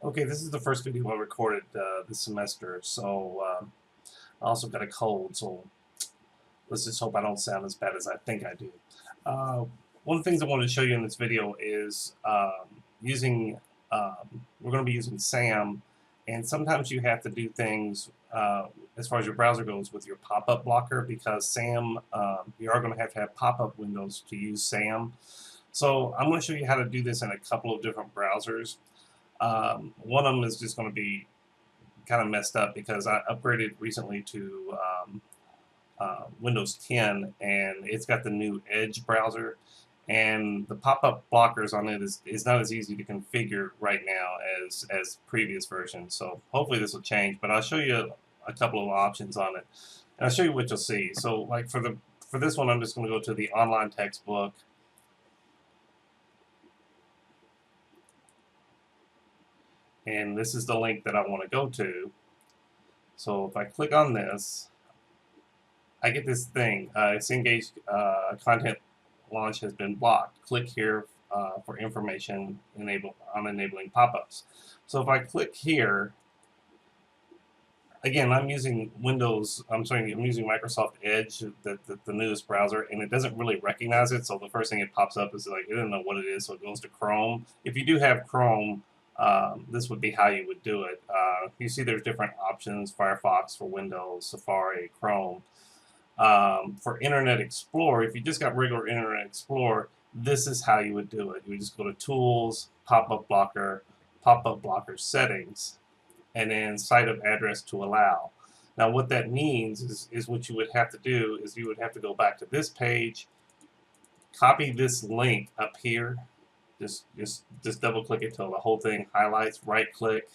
Okay, this is the first video I recorded this semester, so I also got a cold, so let's just hope I don't sound as bad as I think I do. Uh, one of the things I wanted to show you in this video is we're going to be using SAM, and sometimes you have to do things as far as your browser goes with your pop-up blocker because SAM, you are going to have pop-up windows to use SAM. So I'm going to show you how to do this in a couple of different browsers. One of them is just going to be kind of messed up because I upgraded recently to Windows 10, and it's got the new Edge browser, and the pop-up blockers on it is not as easy to configure right now as previous versions. So hopefully this will change, but I'll show you a couple of options on it, and I'll show you what you'll see. So like for this one, I'm just going to go to the online textbook. And this is the link that I want to go to. So if I click on this, I get this thing. It's engaged content launch has been blocked. Click here for information on enabling pop-ups. So if I click here, again, I'm using I'm using Microsoft Edge, the newest browser, and it doesn't really recognize it. So the first thing it pops up is like, it doesn't know what it is, so it goes to Chrome. If you do have Chrome, this would be how you would do it. You see there's different options: Firefox for Windows, Safari, Chrome. For Internet Explorer, if you just got regular Internet Explorer, this is how you would do it. You would just go to Tools, Pop-up Blocker Settings, and then Site of Address to Allow. Now what that means is what you would have to do is you would have to go back to this page, copy this link up here, just double click it till the whole thing highlights, right click,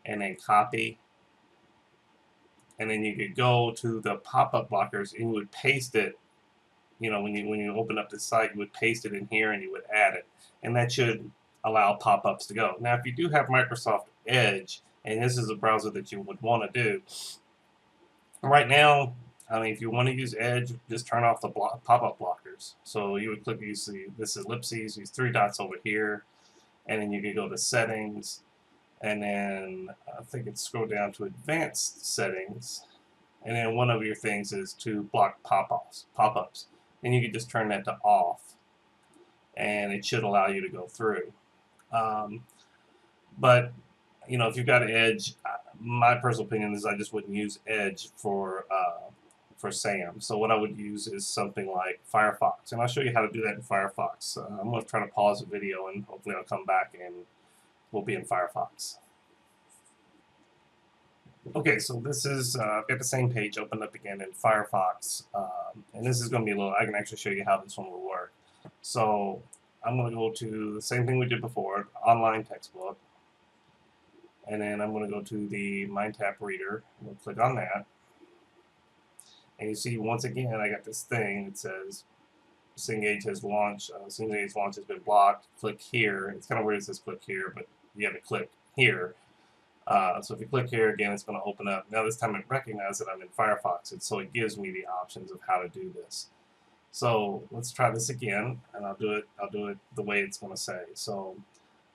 and then copy. And then you could go to the pop-up blockers and you would paste it. You know, when you open up the site, you would paste it in here and you would add it, and that should allow pop-ups to go. Now, if you do have Microsoft Edge, and this is a browser that you would want to do, right now, I mean, if you want to use Edge, just turn off the pop-up blockers. So you would click, you see, this is ellipses, these three dots over here, and then you can go to Settings, and then I think it's scroll down to Advanced Settings, and then one of your things is to block pop-ups, and you can just turn that to off, and it should allow you to go through. But you know, if you've got Edge, my personal opinion is I just wouldn't use Edge for SAM. So what I would use is something like Firefox, and I'll show you how to do that in Firefox. I'm going to try to pause the video, and hopefully I'll come back and we'll be in Firefox. Okay, so this is, I've got the same page opened up again in Firefox, and this is going to be a little, I can actually show you how this one will work. So I'm going to go to the same thing we did before, online textbook, and then I'm going to go to the MindTap Reader, we'll click on that, and you see once again I got this thing that says Cengage has launched, Cengage launch has been blocked, click here. It's kind of weird it says click here, but you have to click here. So if you click here again, it's going to open up. Now this time it recognizes that I'm in Firefox, and so it gives me the options of how to do this. So let's try this again, and I'll do it the way it's going to say. So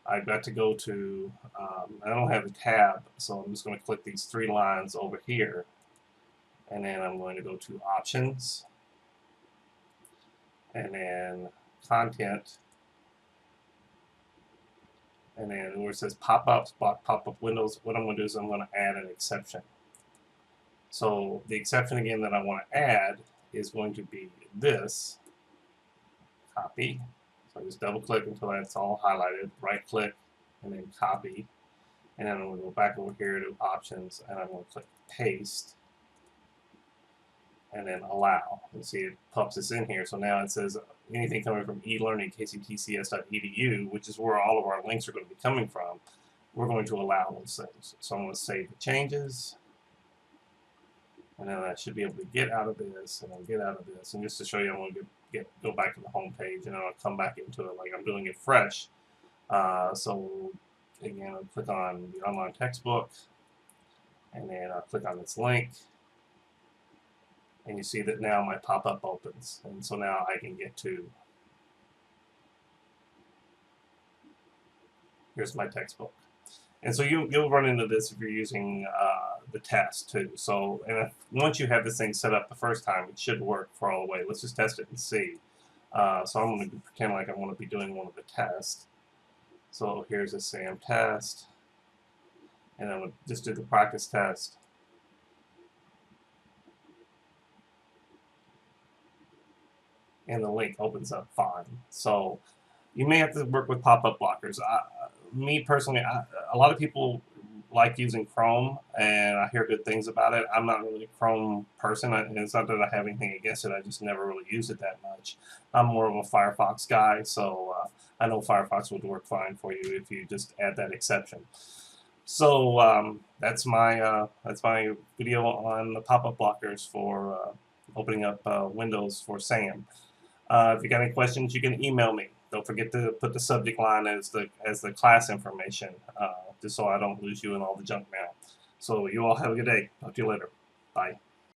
I've got to go to, I don't have a tab, so I'm just going to click these three lines over here, and then I'm going to go to Options, and then Content, and then where it says pop-ups, block pop-up windows, what I'm going to do is I'm going to add an exception. So the exception again that I want to add is going to be this, copy. So I just double click until that's all highlighted, right click, and then copy. And then I'm going to go back over here to options, and I'm going to click paste, and then allow. You see it pops this in here. So now it says anything coming from elearning.kctcs.edu, which is where all of our links are going to be coming from, we're going to allow those things. So I'm going to save the changes, and then I should be able to get out of this, and I'll get out of this. And just to show you, I'm going to go back to the home page, and then I'll come back into it like I'm doing it fresh. So again, I'll click on the online textbook, and then I'll click on this link, and you see that now my pop-up opens, and so now I can get to, here's my textbook. And so you'll run into this if you're using the test too. So once you have this thing set up the first time, it should work for all the way. Let's just test it and see. So I'm going to pretend like I'm going to be doing one of the tests. So here's a SAM test, and I'm going to just do the practice test. And the link opens up fine. So you may have to work with pop-up blockers. Me personally, a lot of people like using Chrome, and I hear good things about it. I'm not really a Chrome person, and it's not that I have anything against it. I just never really use it that much. I'm more of a Firefox guy, so I know Firefox would work fine for you if you just add that exception. So that's my video on the pop-up blockers for opening up Windows for SAM. If you got any questions, you can email me. Don't forget to put the subject line as the class information, just so I don't lose you in all the junk mail. So you all have a good day. Talk to you later. Bye.